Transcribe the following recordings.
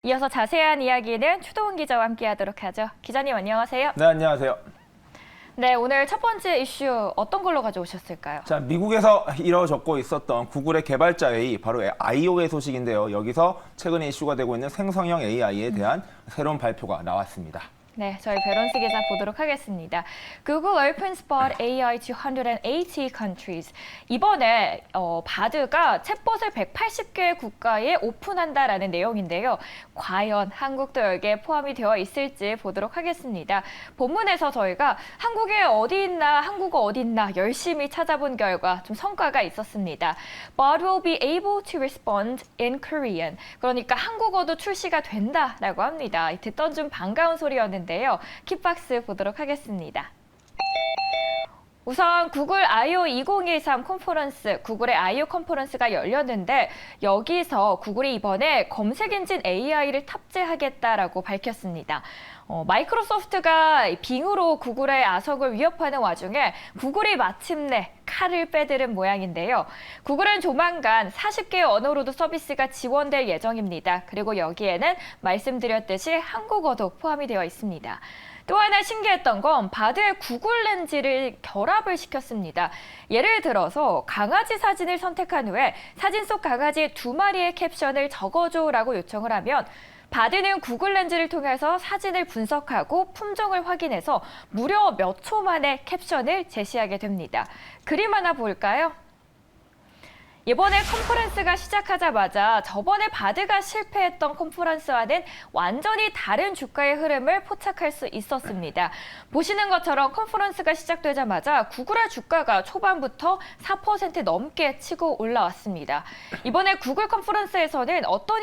이어서 자세한 이야기는 추동훈 기자와 함께하도록 하죠. 기자님 안녕하세요. 네, 안녕하세요. 네, 오늘 첫 번째 이슈 어떤 걸로 가져오셨을까요? 자, 미국에서 이뤄졌고 있었던 구글의 개발자 회의, 바로 I.O.의 소식인데요. 여기서 최근에 이슈가 되고 있는 생성형 AI에 대한 새로운 발표가 나왔습니다. 네, 저희 베런스 기자 보도록 하겠습니다. Google opens bot AI to 180 countries. 이번에 바드가 챗봇을 180개 국가에 오픈한다라는 내용인데요. 과연 한국도 여기에 포함이 되어 있을지 보도록 하겠습니다. 본문에서 저희가 한국에 어디 있나, 한국어 어디 있나 열심히 찾아본 결과 좀 성과가 있었습니다. Bot will be able to respond in Korean. 그러니까 한국어도 출시가 된다라고 합니다. 듣던 좀 반가운 소리였는데 킥박스 보도록 하겠습니다. 우선 구글 I.O. 2013 컨퍼런스, 구글의 I.O. 컨퍼런스가 열렸는데 여기서 구글이 이번에 검색 엔진 AI를 탑재하겠다라고 밝혔습니다. 마이크로소프트가 빙으로 구글의 아석을 위협하는 와중에 구글이 마침내 칼을 빼들은 모양인데요. 구글은 조만간 40개의 언어로도 서비스가 지원될 예정입니다. 그리고 여기에는 말씀드렸듯이 한국어도 포함이 되어 있습니다. 또 하나 신기했던 건 바드의 구글 렌즈를 결합을 시켰습니다. 예를 들어서 강아지 사진을 선택한 후에 사진 속 강아지 2마리의 캡션을 적어줘라고 요청을 하면 바드는 구글 렌즈를 통해서 사진을 분석하고 품종을 확인해서 무려 몇 초 만에 캡션을 제시하게 됩니다. 그림 하나 볼까요? 이번에 컨퍼런스가 시작하자마자 저번에 바드가 실패했던 컨퍼런스와는 완전히 다른 주가의 흐름을 포착할 수 있었습니다. 보시는 것처럼 컨퍼런스가 시작되자마자 구글의 주가가 초반부터 4% 넘게 치고 올라왔습니다. 이번에 구글 컨퍼런스에서는 어떤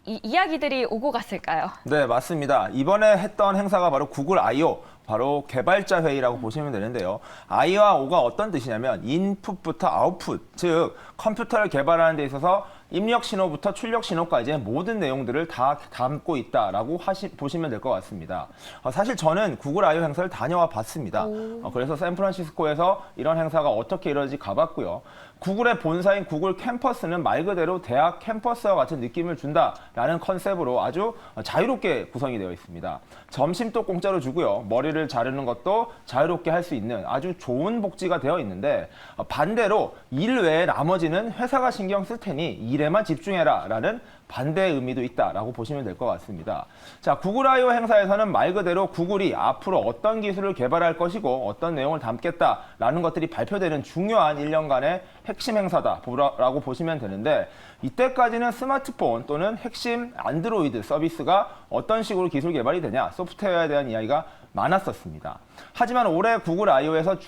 이야기들이 오고 갔을까요? 네, 맞습니다. 이번에 했던 행사가 바로 구글 I.O. 바로 개발자 회의라고 보시면 되는데요. I와 O가 어떤 뜻이냐면 인풋부터 아웃풋, 즉 컴퓨터를 개발하는 데 있어서 입력 신호부터 출력 신호까지의 모든 내용들을 다 담고 있다라고 보시면 될 것 같습니다. 사실 저는 구글 I.O. 행사를 다녀와 봤습니다. 그래서 샌프란시스코에서 이런 행사가 어떻게 이루어질지 가봤고요. 구글의 본사인 구글 캠퍼스는 말 그대로 대학 캠퍼스와 같은 느낌을 준다라는 컨셉으로 아주 자유롭게 구성이 되어 있습니다. 점심도 공짜로 주고요. 머리를 자르는 것도 자유롭게 할 수 있는 아주 좋은 복지가 되어 있는데 반대로 일 외에 나머지는 회사가 신경 쓸 테니 일에만 집중해라 라는 반대의 의미도 있다라고 보시면 될 것 같습니다. 자, 구글 I.O. 행사에서는 말 그대로 구글이 앞으로 어떤 기술을 개발할 것이고 어떤 내용을 담겠다라는 것들이 발표되는 중요한 1년간의 핵심 행사다라고 보시면 되는데 이때까지는 스마트폰 또는 핵심 안드로이드 서비스가 어떤 식으로 기술 개발이 되냐, 소프트웨어에 대한 이야기가 많았었습니다. 하지만 올해 구글 I.O.에서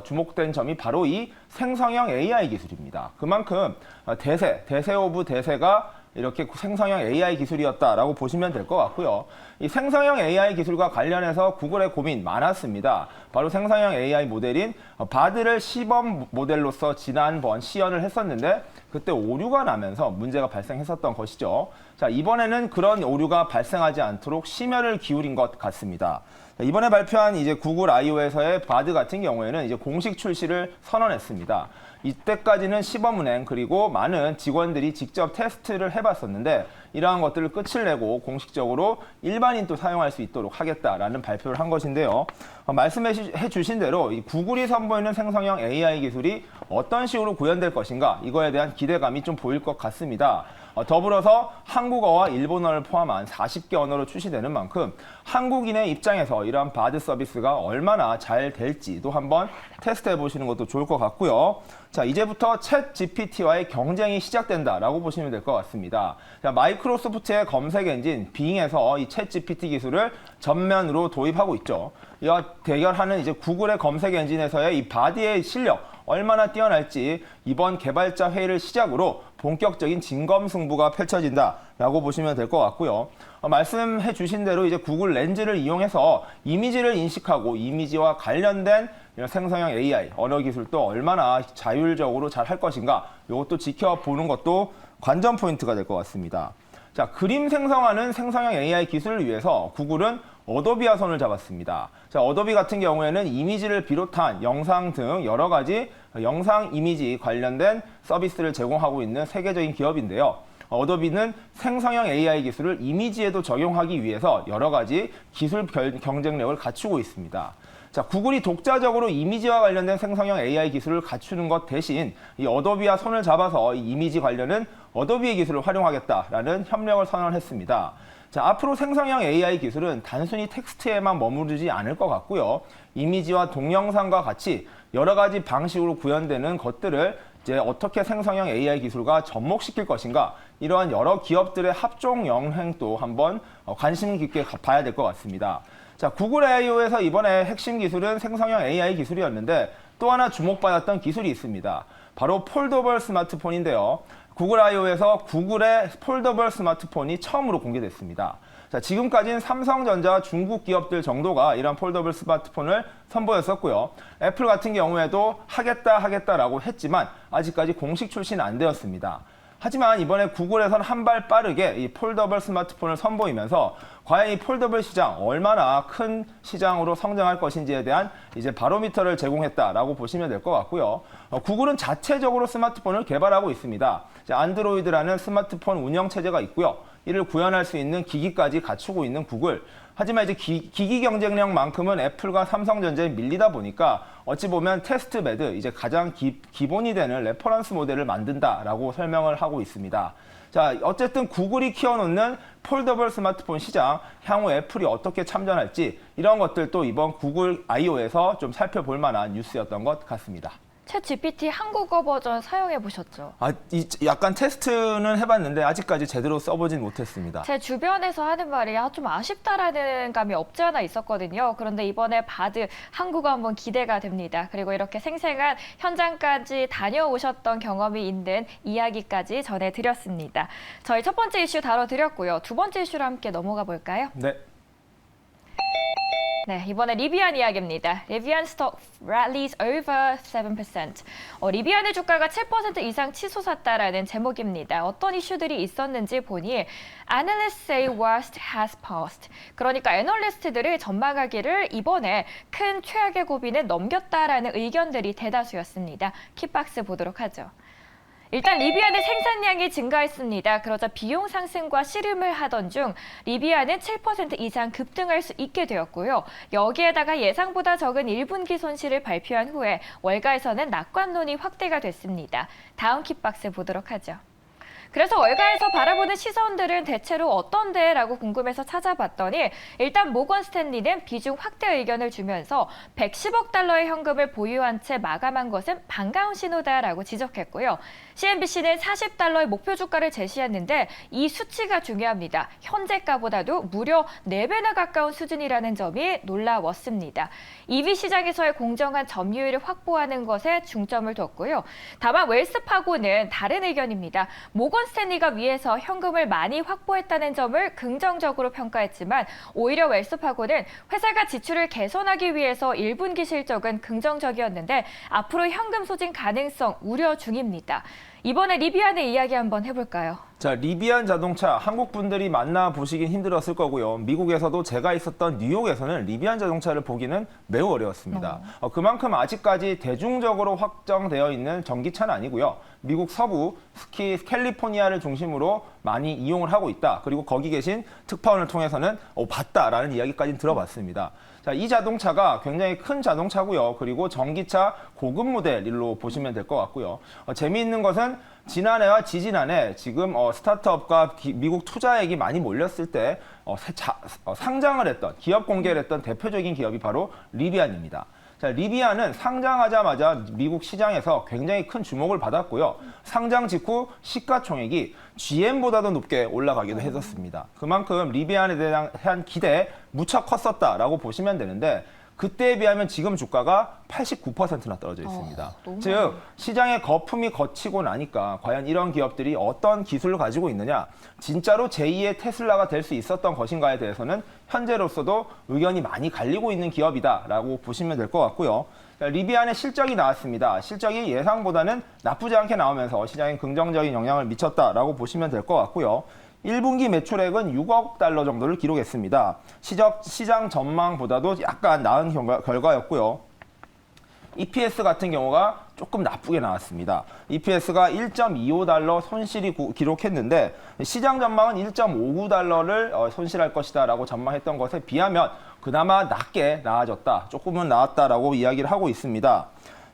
주목된 점이 바로 이 생성형 AI 기술입니다. 그만큼 대세 오브 대세가 이렇게 생성형 AI 기술이었다라고 보시면 될 것 같고요. 이 생성형 AI 기술과 관련해서 구글의 고민 많았습니다. 바로 생성형 AI 모델인 바드를 시범 모델로서 지난번 시연을 했었는데 그때 오류가 나면서 문제가 발생했었던 것이죠. 자, 이번에는 그런 오류가 발생하지 않도록 심혈을 기울인 것 같습니다. 자, 이번에 발표한 이제 구글 I.O.에서의 바드 같은 경우에는 이제 공식 출시를 선언했습니다. 이때까지는 시범운행 그리고 많은 직원들이 직접 테스트를 해봤었는데 이러한 것들을 끝을 내고 공식적으로 일반인도 사용할 수 있도록 하겠다라는 발표를 한 것인데요. 말씀해 주신 대로 이 구글이 선보이는 생성형 AI 기술이 어떤 식으로 구현될 것인가 이거에 대한 기대감이 좀 보일 것 같습니다. 더불어서 한국어와 일본어를 포함한 40개 언어로 출시되는 만큼 한국인의 입장에서 이러한 바드 서비스가 얼마나 잘 될지도 한번 테스트해 보시는 것도 좋을 것 같고요. 자, 이제부터 챗 GPT와의 경쟁이 시작된다라고 보시면 될 것 같습니다. 자, 마이크로소프트의 검색 엔진 빙에서 이 챗 GPT 기술을 전면으로 도입하고 있죠. 이와 대결하는 이제 구글의 검색 엔진에서의 이 바디의 실력 얼마나 뛰어날지 이번 개발자 회의를 시작으로 본격적인 진검승부가 펼쳐진다라고 보시면 될 것 같고요. 말씀해 주신 대로 이제 구글 렌즈를 이용해서 이미지를 인식하고 이미지와 관련된 이런 생성형 AI, 언어 기술도 얼마나 자율적으로 잘 할 것인가 이것도 지켜보는 것도 관전 포인트가 될 것 같습니다. 자, 그림 생성하는 생성형 AI 기술을 위해서 구글은 어도비와 손을 잡았습니다. 자, 어도비 같은 경우에는 이미지를 비롯한 영상 등 여러 가지 영상 이미지 관련된 서비스를 제공하고 있는 세계적인 기업인데요. 어도비는 생성형 AI 기술을 이미지에도 적용하기 위해서 여러 가지 기술 경쟁력을 갖추고 있습니다. 자, 구글이 독자적으로 이미지와 관련된 생성형 AI 기술을 갖추는 것 대신 이 어도비와 손을 잡아서 이 이미지 관련은 어도비의 기술을 활용하겠다라는 협력을 선언했습니다. 자, 앞으로 생성형 AI 기술은 단순히 텍스트에만 머무르지 않을 것 같고요. 이미지와 동영상과 같이 여러 가지 방식으로 구현되는 것들을 이제 어떻게 생성형 AI 기술과 접목시킬 것인가, 이러한 여러 기업들의 합종 영향도 한번 관심 깊게 봐야 될 것 같습니다. 자, 구글 I/O에서 이번에 핵심 기술은 생성형 AI 기술이었는데 또 하나 주목받았던 기술이 있습니다. 바로 폴더블 스마트폰인데요. 구글 I/O에서 구글의 폴더블 스마트폰이 처음으로 공개됐습니다. 자, 지금까지는 삼성전자, 중국 기업들 정도가 이런 폴더블 스마트폰을 선보였었고요. 애플 같은 경우에도 하겠다라고 했지만 아직까지 공식 출시는 안 되었습니다. 하지만 이번에 구글에서는 한 발 빠르게 이 폴더블 스마트폰을 선보이면서 과연 이 폴더블 시장 얼마나 큰 시장으로 성장할 것인지에 대한 이제 바로미터를 제공했다라고 보시면 될 것 같고요. 구글은 자체적으로 스마트폰을 개발하고 있습니다. 안드로이드라는 스마트폰 운영 체제가 있고요. 이를 구현할 수 있는 기기까지 갖추고 있는 구글. 하지만 이제 기기 경쟁력만큼은 애플과 삼성전자에 밀리다 보니까 어찌 보면 테스트 베드, 이제 가장 기본이 되는 레퍼런스 모델을 만든다라고 설명을 하고 있습니다. 자, 어쨌든 구글이 키워놓는 폴더블 스마트폰 시장, 향후 애플이 어떻게 참전할지 이런 것들도 이번 구글 I/O에서 좀 살펴볼 만한 뉴스였던 것 같습니다. 챗 GPT 한국어 버전 사용해 보셨죠? 약간 테스트는 해봤는데 아직까지 제대로 써보진 못했습니다. 제 주변에서 하는 말이 좀 아쉽다라는 감이 없지 않아 있었거든요. 그런데 이번에 바드 한국어 한번 기대가 됩니다. 그리고 이렇게 생생한 현장까지 다녀오셨던 경험이 있는 이야기까지 전해드렸습니다. 저희 첫 번째 이슈 다뤄드렸고요. 두 번째 이슈로 함께 넘어가 볼까요? 네. 네, 이번에 리비안 이야기입니다. 리비안 스톡 rallies over 7%. 리비안의 주가가 7% 이상 치솟았다라는 제목입니다. 어떤 이슈들이 있었는지 보니 Analysts say worst has passed. 그러니까 애널리스트들이 전망하기를 이번에 큰 최악의 고비는 넘겼다라는 의견들이 대다수였습니다. 킥박스 보도록 하죠. 일단 리비안의 생산량이 증가했습니다. 그러자 비용 상승과 씨름을 하던 중 리비안은 7% 이상 급등할 수 있게 되었고요. 여기에다가 예상보다 적은 1분기 손실을 발표한 후에 월가에서는 낙관론이 확대가 됐습니다. 다음 킥박스 보도록 하죠. 그래서 월가에서 바라보는 시선들은 대체로 어떤데? 라고 궁금해서 찾아봤더니 일단 모건 스탠리는 비중 확대 의견을 주면서 110억 달러의 현금을 보유한 채 마감한 것은 반가운 신호다라고 지적했고요. CNBC는 40달러의 목표 주가를 제시했는데 이 수치가 중요합니다. 현재가보다도 무려 4배나 가까운 수준이라는 점이 놀라웠습니다. EV 시장에서의 공정한 점유율을 확보하는 것에 중점을 뒀고요. 다만 웰스파고는 다른 의견입니다. 모건 스탠리가 위에서 현금을 많이 확보했다는 점을 긍정적으로 평가했지만 오히려 웰스파고는 회사가 지출을 개선하기 위해서 1분기 실적은 긍정적이었는데 앞으로 현금 소진 가능성 우려 중입니다. 이번에 리비안의 이야기 한번 해볼까요? 자, 리비안 자동차 한국 분들이 만나보시긴 힘들었을 거고요. 미국에서도 제가 있었던 뉴욕에서는 리비안 자동차를 보기는 매우 어려웠습니다. 그만큼 아직까지 대중적으로 확정되어 있는 전기차는 아니고요. 미국 서부, 특히 캘리포니아를 중심으로 많이 이용을 하고 있다. 그리고 거기 계신 특파원을 통해서는 봤다라는 이야기까지 들어봤습니다. 자, 이 자동차가 굉장히 큰 자동차고요. 그리고 전기차 고급 모델로 보시면 될 것 같고요. 재미있는 것은 지난해와 지지난해 지금 스타트업과 미국 투자액이 많이 몰렸을 때 상장을 했던, 기업 공개를 했던 대표적인 기업이 바로 리비안입니다. 자, 리비안은 상장하자마자 미국 시장에서 굉장히 큰 주목을 받았고요. 상장 직후 시가총액이 GM보다도 높게 올라가기도 했었습니다. 그만큼 리비안에 대한 기대 무척 컸었다라고 보시면 되는데 그때에 비하면 지금 주가가 89%나 떨어져 있습니다. 즉 시장의 거품이 거치고 나니까 과연 이런 기업들이 어떤 기술을 가지고 있느냐, 진짜로 제2의 테슬라가 될 수 있었던 것인가에 대해서는 현재로서도 의견이 많이 갈리고 있는 기업이다라고 보시면 될 것 같고요. 리비안의 실적이 나왔습니다. 실적이 예상보다는 나쁘지 않게 나오면서 시장에 긍정적인 영향을 미쳤다라고 보시면 될 것 같고요. 1분기 매출액은 6억 달러 정도를 기록했습니다. 시장 전망보다도 약간 나은 결과였고요. EPS 같은 경우가 조금 나쁘게 나왔습니다. EPS가 1.25달러 손실이 기록했는데 시장 전망은 1.59달러를 손실할 것이다라고 전망했던 것에 비하면 그나마 낮게 나아졌다. 조금은 나았다라고 이야기를 하고 있습니다.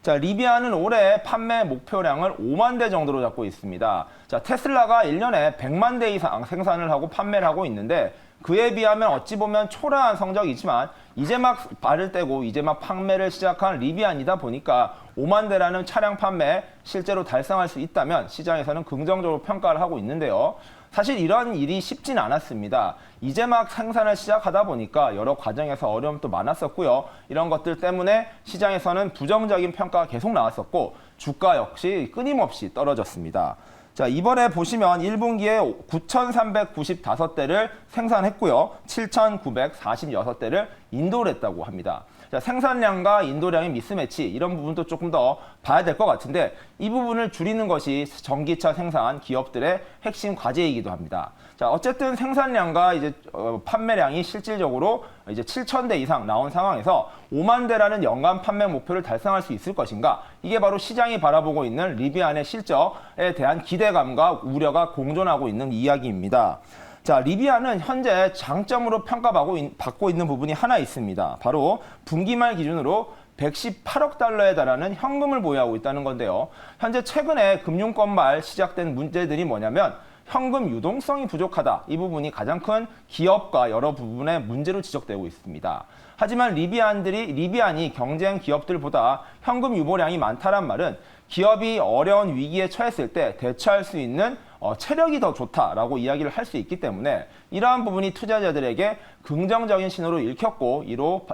자, 리비안은 올해 판매 목표량을 5만 대 정도로 잡고 있습니다. 자, 테슬라가 1년에 100만 대 이상 생산을 하고 판매를 하고 있는데 그에 비하면 어찌 보면 초라한 성적이지만 이제 막 발을 떼고 이제 막 판매를 시작한 리비안이다 보니까 5만 대라는 차량 판매 실제로 달성할 수 있다면 시장에서는 긍정적으로 평가를 하고 있는데요. 사실 이런 일이 쉽진 않았습니다. 이제 막 생산을 시작하다 보니까 여러 과정에서 어려움도 많았었고요. 이런 것들 때문에 시장에서는 부정적인 평가가 계속 나왔었고 주가 역시 끊임없이 떨어졌습니다. 자, 이번에 보시면 1분기에 9,395대를 생산했고요. 7,946대를 인도를 했다고 합니다. 자, 생산량과 인도량의 미스매치 이런 부분도 조금 더 봐야 될 것 같은데 이 부분을 줄이는 것이 전기차 생산 기업들의 핵심 과제이기도 합니다. 자, 어쨌든 생산량과 이제 판매량이 실질적으로 이제 7,000대 이상 나온 상황에서 5만 대라는 연간 판매 목표를 달성할 수 있을 것인가? 이게 바로 시장이 바라보고 있는 리비안의 실적에 대한 기대감과 우려가 공존하고 있는 이야기입니다. 자, 리비안은 현재 장점으로 평가받고 있는 부분이 하나 있습니다. 바로 분기 말 기준으로 118억 달러에 달하는 현금을 보유하고 있다는 건데요. 현재 최근에 금융권발 시작된 문제들이 뭐냐면 현금 유동성이 부족하다. 이 부분이 가장 큰 기업과 여러 부분의 문제로 지적되고 있습니다. 하지만 리비안이 경쟁 기업들보다 현금 유보량이 많다란 말은 기업이 어려운 위기에 처했을 때 대처할 수 있는 체력이 더 좋다라고 이야기를 할 수 있기 때문에 이러한 부분이 투자자들에게 긍정적인 신호로 읽혔고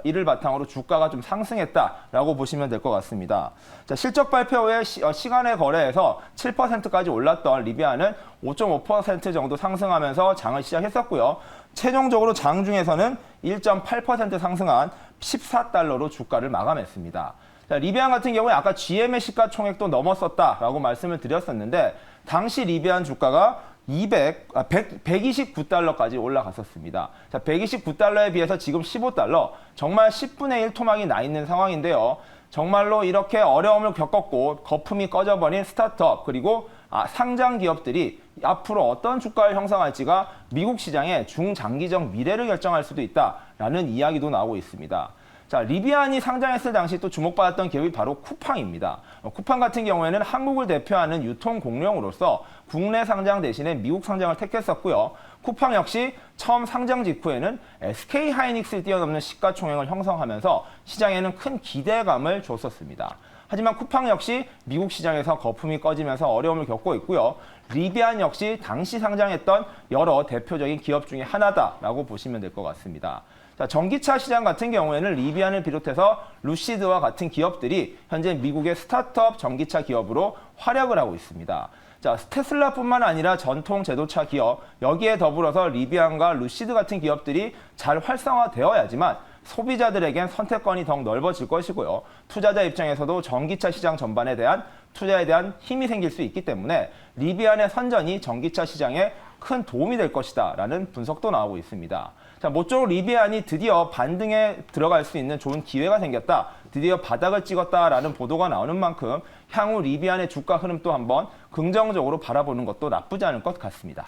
이를 바탕으로 주가가 좀 상승했다라고 보시면 될 것 같습니다. 자, 실적 발표 후에 시간의 거래에서 7%까지 올랐던 리비안은 5.5% 정도 상승하면서 장을 시작했었고요. 최종적으로 장 중에서는 1.8% 상승한 14달러로 주가를 마감했습니다. 자, 리비안 같은 경우에 아까 GM의 시가총액도 넘었었다라고 말씀을 드렸었는데 당시 리비안 주가가 129달러까지 올라갔었습니다. 자, 129달러에 비해서 지금 15달러, 정말 10분의 1 토막이 나 있는 상황인데요. 정말로 이렇게 어려움을 겪었고 거품이 꺼져버린 스타트업 그리고 상장 기업들이 앞으로 어떤 주가를 형성할지가 미국 시장의 중장기적 미래를 결정할 수도 있다라는 이야기도 나오고 있습니다. 자, 리비안이 상장했을 당시 또 주목받았던 기업이 바로 쿠팡입니다. 쿠팡 같은 경우에는 한국을 대표하는 유통 공룡으로서 국내 상장 대신에 미국 상장을 택했었고요. 쿠팡 역시 처음 상장 직후에는 SK 하이닉스를 뛰어넘는 시가총액을 형성하면서 시장에는 큰 기대감을 줬었습니다. 하지만 쿠팡 역시 미국 시장에서 거품이 꺼지면서 어려움을 겪고 있고요. 리비안 역시 당시 상장했던 여러 대표적인 기업 중에 하나다라고 보시면 될 것 같습니다. 자, 전기차 시장 같은 경우에는 리비안을 비롯해서 루시드와 같은 기업들이 현재 미국의 스타트업 전기차 기업으로 활약을 하고 있습니다. 자, 테슬라뿐만 아니라 전통 제조차 기업, 여기에 더불어서 리비안과 루시드 같은 기업들이 잘 활성화되어야지만 소비자들에겐 선택권이 더 넓어질 것이고요. 투자자 입장에서도 전기차 시장 전반에 대한 투자에 대한 힘이 생길 수 있기 때문에 리비안의 선전이 전기차 시장에 큰 도움이 될 것이다라는 분석도 나오고 있습니다. 자, 모쪼록 리비안이 드디어 반등에 들어갈 수 있는 좋은 기회가 생겼다. 드디어 바닥을 찍었다라는 보도가 나오는 만큼 향후 리비안의 주가 흐름도 한번 긍정적으로 바라보는 것도 나쁘지 않을 것 같습니다.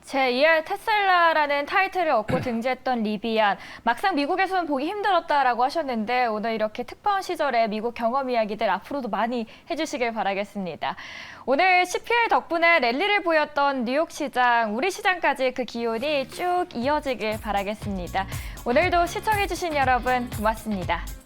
제2의 테슬라라는 타이틀을 얻고 등재했던 리비안, 막상 미국에서는 보기 힘들었다라고 하셨는데 오늘 이렇게 특파원 시절에 미국 경험 이야기들 앞으로도 많이 해주시길 바라겠습니다. 오늘 CPI 덕분에 랠리를 보였던 뉴욕 시장, 우리 시장까지 그 기운이 쭉 이어지길 바라겠습니다. 오늘도 시청해주신 여러분 고맙습니다.